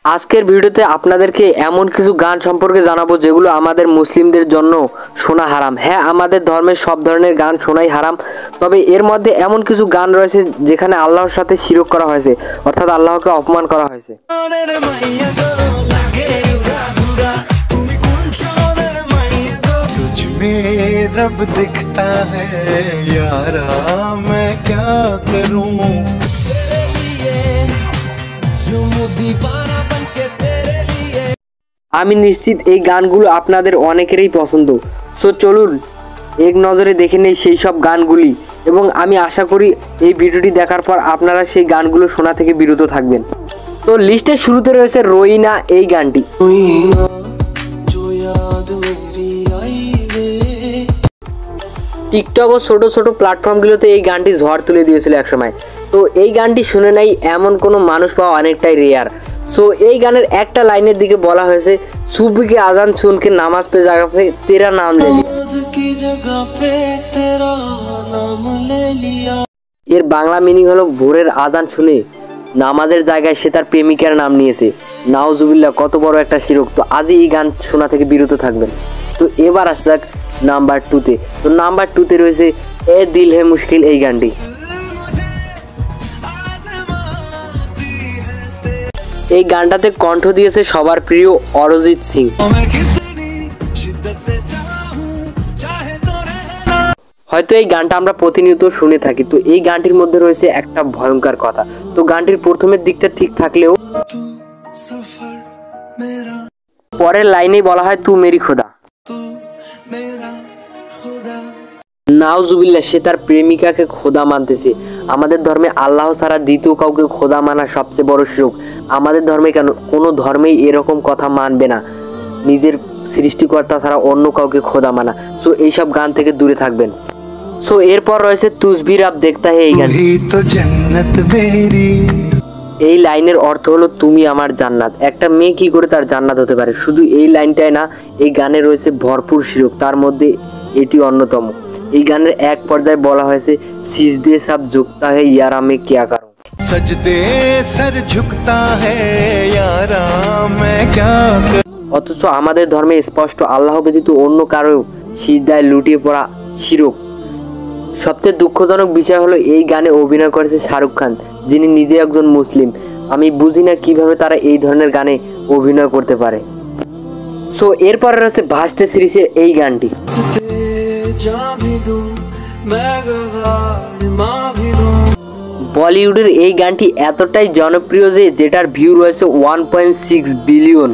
আজকের ভিডিওতে আপনাদেরকে এমন কিছু গান সম্পর্কে জানাবো যেগুলো আমাদের মুসলিমদের জন্য শোনা হারাম। হ্যাঁ, আমাদের ধর্মের সব ধরনের গান শোনাই হারাম, তবে এর মধ্যে এমন কিছু গান রয়েছে যেখানে আল্লাহর সাথে শিরক করা হয়েছে, অর্থাৎ আল্লাহকে অপমান করা হয়েছে। रब दिखता है यारा मैं क्या करूं আমি নিশ্চিত এই গানগুলো আপনাদের অনেকেরই পছন্দ। সো চলুন এক নজরে দেখে নেই সেই সব গানগুলি, এবং আমি আশা করি এই ভিডিওটি দেখার পর আপনারা সেই গানগুলো শোনা থেকে বিরত থাকবেন। তো লিস্টের শুরুতে রয়েছে রোইনা এই গানটি। টিকটক ও ছোট ছোট প্ল্যাটফর্মগুলোতে এই গানটি ঝড় তুলে দিয়েছিল একসময়। তো এই গানটি শুনে নাই এমন কোনো মানুষ পাওয়া অনেকটাই রেয়ার। সো এই গানের একটা লাইনের দিকে বলা হয়েছে, সুবহ के আজান सुन के নামাজ पे जगह पे तेरा नाम ले लिया। এর বাংলা মিনিং হলো ভোরের আজান শুনে নামাজের জায়গায় সে তার প্রেমিকার নাম নিয়েছে। নাউজুবিল্লাহ, কত বড় একটা শিরক। তো আজই এই গান শোনা থেকে বিরত থাকবেন। তো এবার আসা যাক নাম্বার 2-তে। তো নাম্বার 2-তে রয়েছে এ দিল হে মুশকিল এই গানটি। এই গানটাতে কণ্ঠ দিয়েছে সবার প্রিয় অরিজিৎ সিং। হয়তো এই গানটা আমরা প্রতিনিয়ত শুনে থাকি। তো এই গানটির মধ্যে রয়েছে একটা ভয়ঙ্কর কথা। তো গানটির প্রথমের দিকটা ঠিক থাকলেও পরের লাইনেই বলা হয় তু মেরি খোদা। নাউজুবিল্লাহ, সে তার প্রেমিকাকে খোদা মানতেছে। আমাদের ধর্মে আল্লাহ ছাড়া দ্বিতীয় কাউকে খোদা মানা সবচেয়ে বড় শিরক। আমাদের ধর্মে কেন, কোনো ধর্মেই এরকম কথা মানবে না, নিজের সৃষ্টিকর্তা ছাড়া অন্য কাউকে খোদা মানা। সো এইসব গান থেকে দূরে থাকবেন। সো এরপর রয়েছে তুজবি রাব দেখতা হে এই গান। এই লাইনের অর্থ হলো তুমি আমার জান্নাত। একটা মেয়ে কি করে তার জান্নাত হতে পারে? শুধু এই লাইনটাই না, এই গানে রয়েছে ভরপুর শিরক, তার মধ্যে এটি অন্যতম। এই গানের এক পর্যায়ে বলা হয়েছে সিজদে সব ঝুঁকতা হে ইয়ারা মে কিয়া করুঁ, সজদে সর ঝুঁকতা হে ইয়ারা মে কিয়া করুঁ। অথচ আমাদের ধর্মে স্পষ্ট আল্লাহ ব্যতীত অন্য কারো সিজদায় লুটিয়ে পড়া শিরক। সবচেয়ে দুঃখজনক বিষয় হলো এই গানে অভিনয় করেছে শাহরুখ খান, যিনি নিজে একজন মুসলিম। আমি বুঝি না কিভাবে তারা এই ধরনের গানে অভিনয় করতে পারে। সো এরপরে রয়েছে ভাসতে সিরিজের এই গানটি। বলিউডের এই গানটি এতটাই জনপ্রিয় যে যেটার ভিউ রয়েছে 1.6 বিলিয়ন।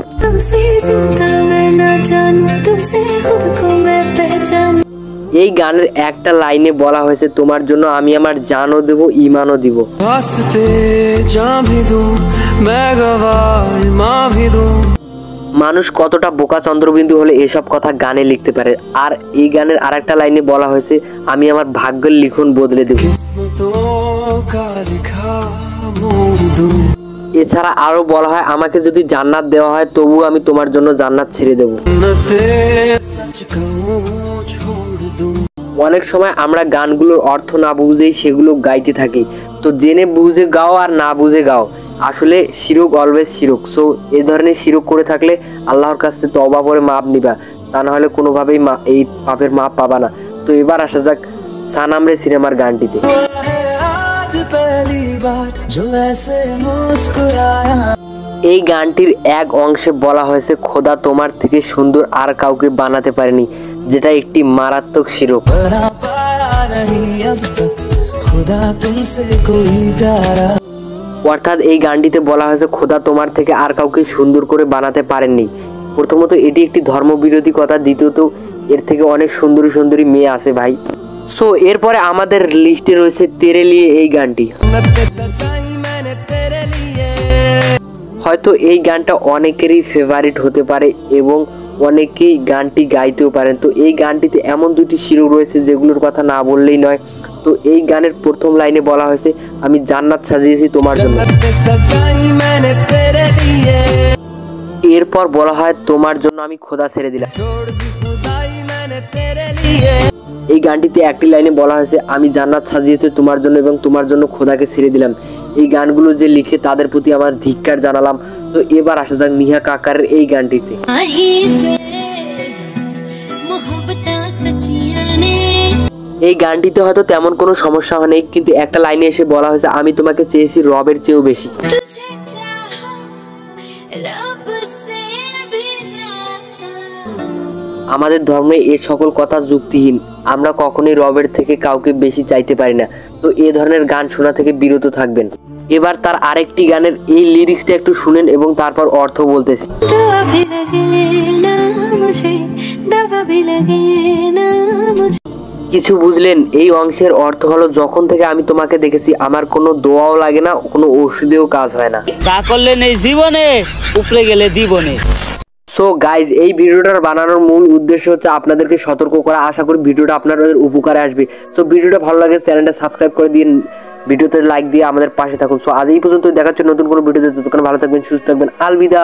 এই গানের একটা লাইনে বলা হয়েছে তোমার জন্য আমি আমার জানও দেব, ইমানও দিব। মানুষ কতটা বোকা চন্দ্রবিন্দু হলে এসব কথা গানে লিখতে পারে। আর এই গানের আরেকটা লাইনে বলা হয়েছে আমি আমার ভাগ্যের লিখন বদলে দেব। এছাড়া আরো বলা হয় আমাকে যদি জান্নাত দেওয়া হয় তবু আমি তোমার জন্য জান্নাত ছেড়ে দেব। অনেক সময় আমরা গানগুলোর অর্থ না বুঝেই সেগুলো গাইতে থাকি। তো জেনে বুঝে গাও আর না বুঝে গাও, আসলে শিরক অলওয়েজ শিরক। সো এই ধরনের শিরক করে থাকলে আল্লাহর কাছে তওবা করে মাপ নিবা, তা না হলে কোনোভাবেই এই পাপের মাপ পাবা না। তো এবার আসা যাক সানাম রে সিনেমার গানটিতে। এই গানটির এক অংশে বলা হয়েছে খোদা তোমার থেকে সুন্দর আর কাউকে বানাতে পারেনি, যেটা একটি মারাত্মক শিরক। অর্থাৎ এই গানটিতে বলা হয়েছে খোদা তোমার থেকে আর কাউকে সুন্দর করে বানাতে পারেননি। প্রথমত এটি একটি ধর্মবিরোধী কথা, দ্বিতীয়ত এর থেকে অনেক সুন্দরী সুন্দরী মেয়ে আছে ভাই। সো এরপরে আমাদের লিস্টে রয়েছে তেরে লিয়ে এই গানটি। হয়তো এই গানটা অনেকেরই ফেভারিট হতে পারে এবং অনেকেই গানটি গাইতেও পারেন। তো এই গানটিতে এমন দুটি শিরক রয়েছে যেগুলোর কথা না বললেই নয়। তো এই গানের প্রথম লাইনে বলা হয়েছে আমি জান্নাত সাজিয়েছি তোমার জন্য। এরপর বলা হয় তোমার জন্য আমি খোদা ছেড়ে দিলাম। এই গানটিতে একটি লাইনে বলা হয়েছে আমি জান্নাত সাজিয়েছি তোমার জন্য এবং তোমার জন্য খোদাকে ছেড়ে দিলাম। এই গানগুলো যে লিখে তাদের প্রতি আমার ধিক্কার জানালাম। তো এবার আসা যাক নিহা কাকারের এই গানটিতে। এই গানটিতে হয়তো তেমন কোনো সমস্যা হয়নি, কিন্তু একটা লাইনে এসে বলা হয়েছে আমি তোমাকে চেয়েছি রবের চেয়েও বেশি। আমাদের ধর্মে এ সকল কথা যুক্তিহীন, আমরা কখনোই রবের থেকে কাউকে বেশি চাইতে পারি না। তো এ ধরনের গান শোনা থেকে বিরত থাকবেন। এবার তার আরেকটি গানের এই লিরিক্সটা একটু শুনেন এবং তারপর অর্থ বলতেছি। কিছু বুঝলেন? এই অংশের অর্থ হলো যখন থেকে আমি তোমাকে দেখেছি আমার কোনো দোয়াও লাগে না, কোনো ওষুধেও কাজ হয় না। যা করলে নেই জীবনে, উপরে গেলে দিবনে। সো গাইজ, এই ভিডিওটার বানানোর মূল উদ্দেশ্য হচ্ছে আপনাদেরকে সতর্ক করা। আশা করি ভিডিওটা আপনাদের উপকারে আসবে। সো ভিডিওটা ভালো লাগে চ্যানেলটা সাবস্ক্রাইব করে দিন, ভিডিওতে লাইক দিয়ে আমাদের পাশে থাকুন। সো আজ এই পর্যন্ত, দেখাচ্ছি নতুন কোনো ভিডিওতে। ততক্ষণ ভালো থাকবেন, সুস্থ থাকবেন, আলবিদা।